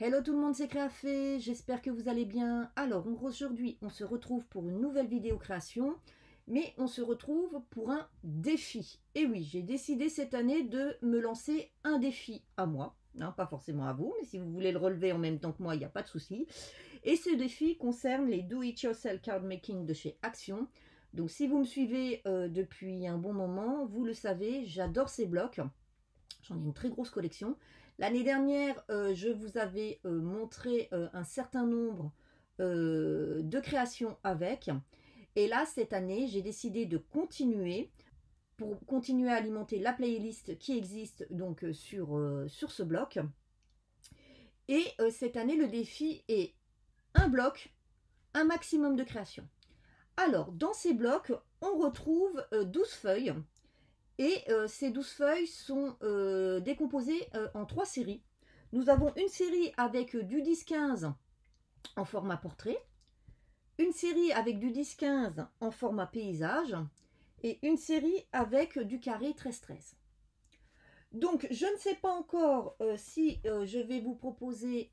Hello tout le monde, c'est Créafé, j'espère que vous allez bien. Alors aujourd'hui, on se retrouve pour une nouvelle vidéo création, mais on se retrouve pour un défi. Et oui, j'ai décidé cette année de me lancer un défi à moi, hein, pas forcément à vous, mais si vous voulez le relever en même temps que moi, il n'y a pas de souci. Et ce défi concerne les Do-It-Yourself Card Making de chez Action. Donc si vous me suivez depuis un bon moment, vous le savez, j'adore ces blocs. J'en ai une très grosse collection. L'année dernière, je vous avais montré un certain nombre de créations avec. Et là, cette année, j'ai décidé de continuer pour continuer à alimenter la playlist qui existe donc sur ce bloc. Et cette année, le défi est un bloc, un maximum de créations. Alors, dans ces blocs, on retrouve 12 feuilles. Et ces 12 feuilles sont décomposées en 3 séries. Nous avons une série avec du 10-15 en format portrait, une série avec du 10-15 en format paysage et une série avec du carré 13-13. Donc je ne sais pas encore si je vais vous proposer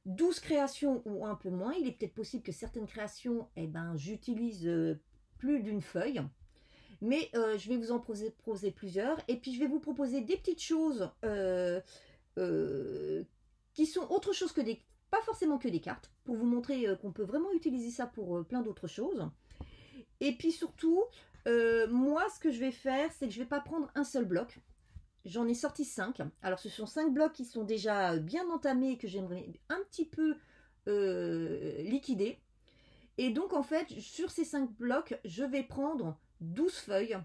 12 créations ou un peu moins. Il est peut-être possible que certaines créations, j'utilise plus d'une feuille. Mais je vais vous en proposer plusieurs. Et puis je vais vous proposer des petites choses qui sont autre chose que des... Pas forcément que des cartes. Pour vous montrer qu'on peut vraiment utiliser ça pour plein d'autres choses. Et puis surtout, moi ce que je vais faire, c'est que je ne vais pas prendre un seul bloc. J'en ai sorti 5. Alors ce sont 5 blocs qui sont déjà bien entamés et que j'aimerais un petit peu liquider. Et donc en fait, sur ces 5 blocs, je vais prendre 12 feuilles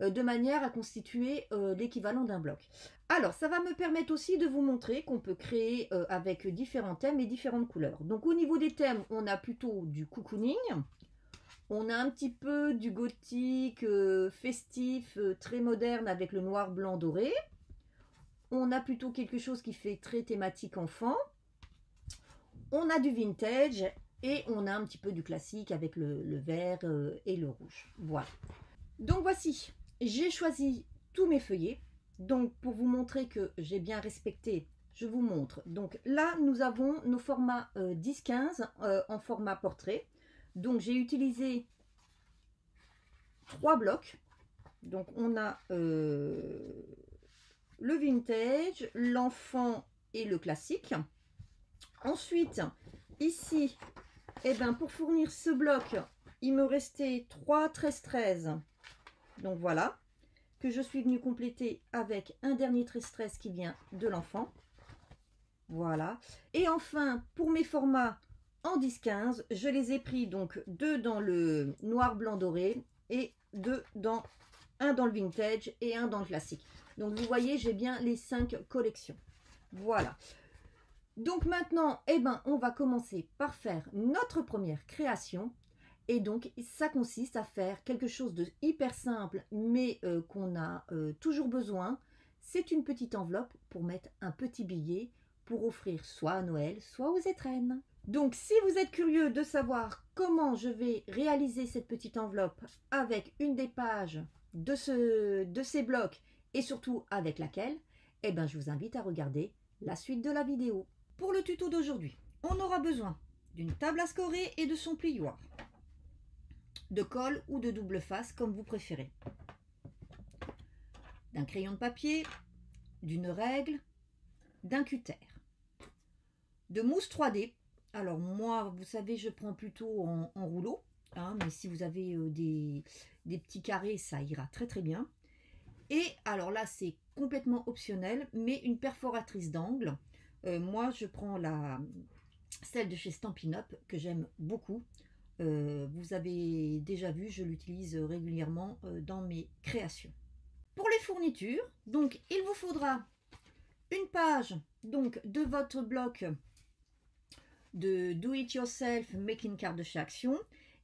de manière à constituer l'équivalent d'un bloc. Alors, ça va me permettre aussi de vous montrer qu'on peut créer avec différents thèmes et différentes couleurs. Donc, au niveau des thèmes, on a plutôt du cocooning, on a un petit peu du gothique festif, très moderne avec le noir, blanc, doré. On a plutôt quelque chose qui fait très thématique enfant. On a du vintage et on a un petit peu du classique avec le vert et le rouge. Voilà. Donc voici, j'ai choisi tous mes feuillets. Donc pour vous montrer que j'ai bien respecté, je vous montre. Donc là, nous avons nos formats 10-15 en format portrait. Donc j'ai utilisé 3 blocs. Donc on a le vintage, l'enfant et le classique. Ensuite, ici, pour fournir ce bloc, il me restait 3 13-13. Donc voilà, que je suis venue compléter avec un dernier 13-13 qui vient de l'enfant. Voilà. Et enfin, pour mes formats en 10-15, je les ai pris donc 2 dans le noir, blanc, doré et 2 dans un dans le vintage et un dans le classique. Donc vous voyez, j'ai bien les 5 collections. Voilà. Donc maintenant, on va commencer par faire notre première création. Et donc, ça consiste à faire quelque chose de hyper simple, mais qu'on a toujours besoin. C'est une petite enveloppe pour mettre un petit billet pour offrir soit à Noël, soit aux étrennes. Donc, si vous êtes curieux de savoir comment je vais réaliser cette petite enveloppe avec une des pages de ces blocs et surtout avec laquelle, je vous invite à regarder la suite de la vidéo. Pour le tuto d'aujourd'hui, on aura besoin d'une table à scorer et de son plioir, de colle ou de double face comme vous préférez, d'un crayon de papier, d'une règle, d'un cutter, de mousse 3D. Alors moi, vous savez, je prends plutôt en rouleau, hein, mais si vous avez des petits carrés, ça ira très très bien. Et alors là, c'est complètement optionnel, mais une perforatrice d'angle. Moi, je prends celle de chez Stampin' Up que j'aime beaucoup. Vous avez déjà vu, je l'utilise régulièrement dans mes créations. Pour les fournitures, donc il vous faudra une page donc de votre bloc de Do It Yourself Making Card de chez Action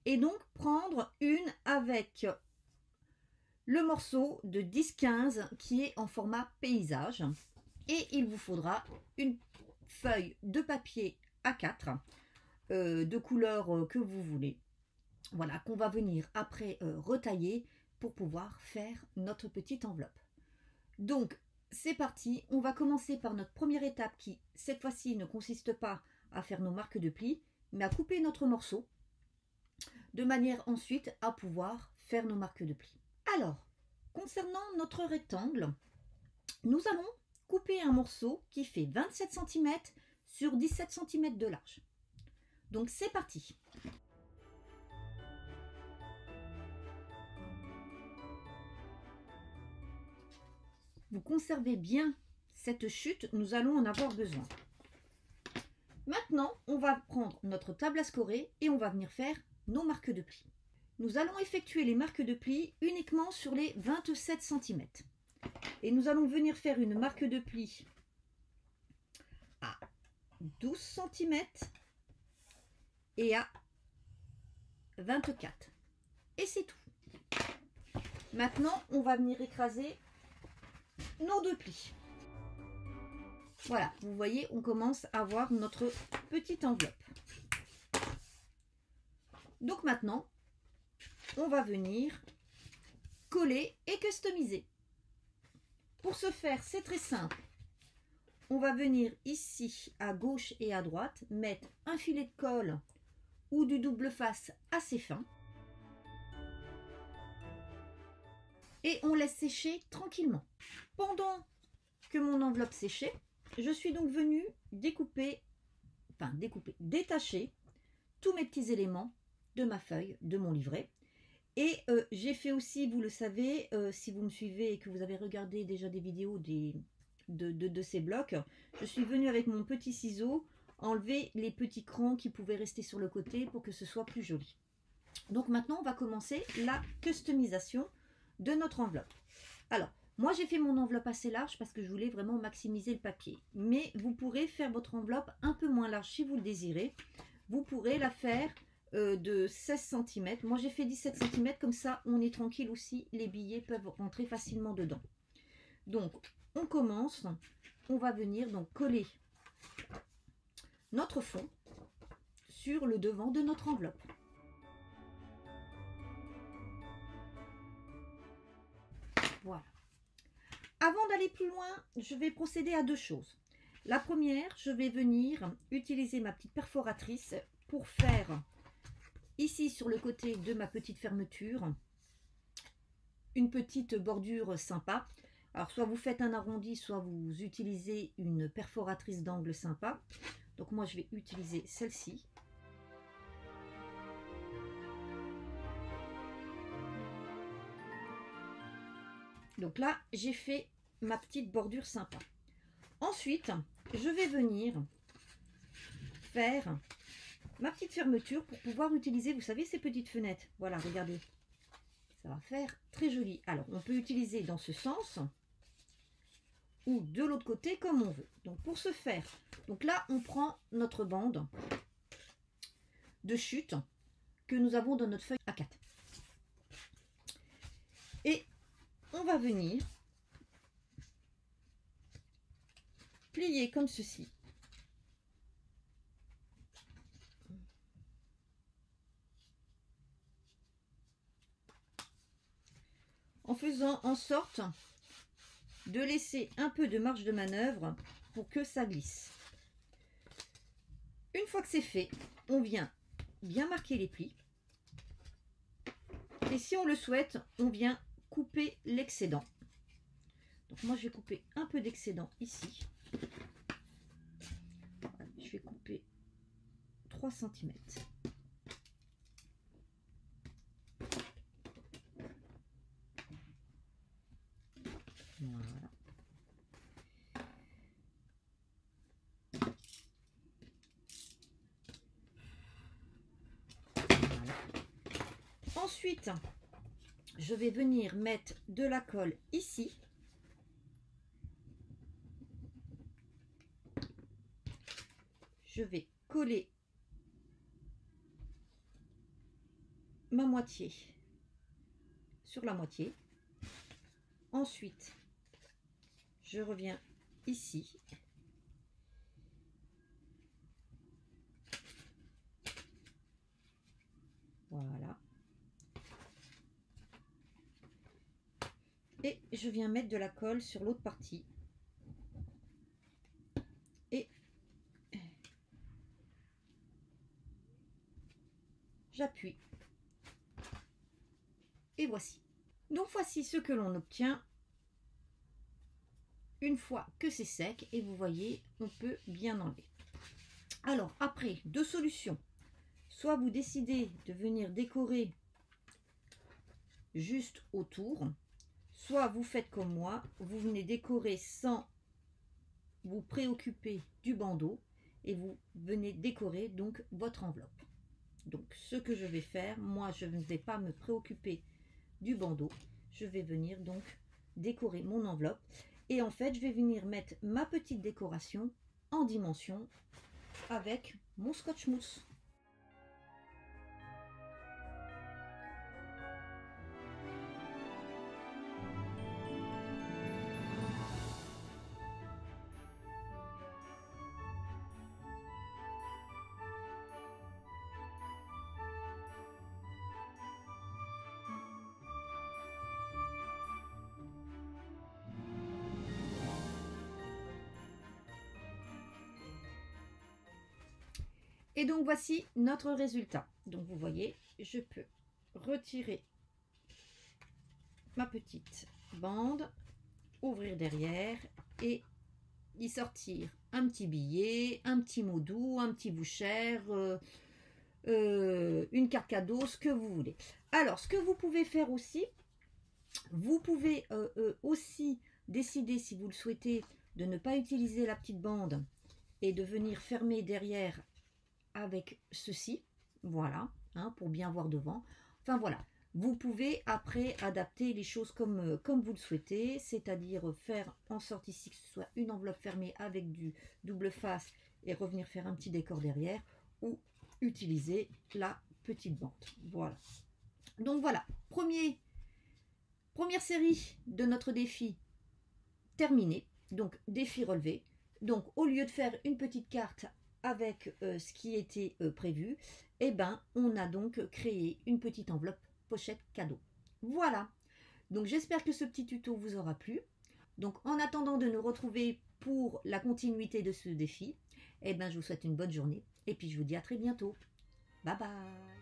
et donc prendre une avec le morceau de 10-15 qui est en format paysage et il vous faudra une feuille de papier A4 de couleur que vous voulez. Voilà, qu'on va venir après retailler pour pouvoir faire notre petite enveloppe. Donc, c'est parti. On va commencer par notre première étape qui, cette fois-ci, ne consiste pas à faire nos marques de plis, mais à couper notre morceau, de manière ensuite à pouvoir faire nos marques de plis. Alors, concernant notre rectangle, nous allons couper un morceau qui fait 27 cm sur 17 cm de large. Donc c'est parti. Vous conservez bien cette chute, nous allons en avoir besoin. Maintenant, on va prendre notre table à scorer et on va venir faire nos marques de plis. Nous allons effectuer les marques de plis uniquement sur les 27 cm. Et nous allons venir faire une marque de pli à 12 cm et à 24. Et c'est tout. Maintenant, on va venir écraser nos deux plis. Voilà, vous voyez, on commence à avoir notre petite enveloppe. Donc maintenant, on va venir coller et customiser. Pour ce faire, c'est très simple. On va venir ici à gauche et à droite mettre un filet de colle ou du double face assez fin. Et on laisse sécher tranquillement. Pendant que mon enveloppe séchait, je suis donc venue détacher tous mes petits éléments de ma feuille, de mon livret. Et j'ai fait aussi, vous le savez, si vous me suivez et que vous avez regardé déjà des vidéos de ces blocs, je suis venue avec mon petit ciseau enlever les petits crans qui pouvaient rester sur le côté pour que ce soit plus joli. Donc maintenant, on va commencer la customisation de notre enveloppe. Alors, moi j'ai fait mon enveloppe assez large parce que je voulais vraiment maximiser le papier. Mais vous pourrez faire votre enveloppe un peu moins large si vous le désirez. Vous pourrez la faire de 16 cm. Moi j'ai fait 17 cm, comme ça on est tranquille aussi, les billets peuvent rentrer facilement dedans. Donc on commence, on va venir donc coller notre fond sur le devant de notre enveloppe. Voilà. Avant d'aller plus loin, je vais procéder à deux choses. La première, je vais venir utiliser ma petite perforatrice pour faire ici sur le côté de ma petite fermeture une petite bordure sympa. Alors soit vous faites un arrondi, soit vous utilisez une perforatrice d'angle sympa. Donc moi je vais utiliser celle-ci. Donc là j'ai fait ma petite bordure sympa. Ensuite je vais venir faire ma petite fermeture pour pouvoir utiliser, vous savez, ces petites fenêtres. Voilà, regardez. Ça va faire très joli. Alors, on peut utiliser dans ce sens ou de l'autre côté comme on veut. Donc, pour ce faire, donc là, on prend notre bande de chute que nous avons dans notre feuille A4. Et on va venir plier comme ceci. En faisant en sorte de laisser un peu de marge de manœuvre pour que ça glisse. Une fois que c'est fait, on vient bien marquer les plis. Et si on le souhaite, on vient couper l'excédent. Donc moi, je vais couper un peu d'excédent ici. Je vais couper 3 cm. Voilà. Voilà. Ensuite, je vais venir mettre de la colle ici. Je vais coller ma moitié sur la moitié. Ensuite, je reviens ici. Voilà. Et je viens mettre de la colle sur l'autre partie. j'appuie. Et voici. Donc voici ce que l'on obtient une fois que c'est sec. Et vous voyez, on peut bien enlever. Alors après, deux solutions. Soit vous décidez de venir décorer juste autour, soit vous faites comme moi, vous venez décorer sans vous préoccuper du bandeau et vous venez décorer donc votre enveloppe. Donc ce que je vais faire, moi je ne vais pas me préoccuper du bandeau, je vais venir donc décorer mon enveloppe et en fait je vais venir mettre ma petite décoration en dimension avec mon scotch mousse. Et donc voici notre résultat. Donc vous voyez, je peux retirer ma petite bande, ouvrir derrière et y sortir un petit billet, un petit mot doux, un petit voucher, une carte cadeau, ce que vous voulez. Alors ce que vous pouvez faire aussi, vous pouvez aussi décider, si vous le souhaitez, de ne pas utiliser la petite bande et de venir fermer derrière avec ceci, voilà, hein, pour bien voir devant. Enfin voilà, vous pouvez après adapter les choses comme vous le souhaitez, c'est-à-dire faire en sorte ici que ce soit une enveloppe fermée avec du double face et revenir faire un petit décor derrière, ou utiliser la petite bande. Voilà. Donc voilà, première série de notre défi terminée, donc défi relevé. Donc au lieu de faire une petite carte avec ce qui était prévu, eh ben, on a donc créé une petite enveloppe pochette cadeau. Voilà, donc j'espère que ce petit tuto vous aura plu. Donc en attendant de nous retrouver pour la continuité de ce défi, eh ben, je vous souhaite une bonne journée et puis je vous dis à très bientôt. Bye bye.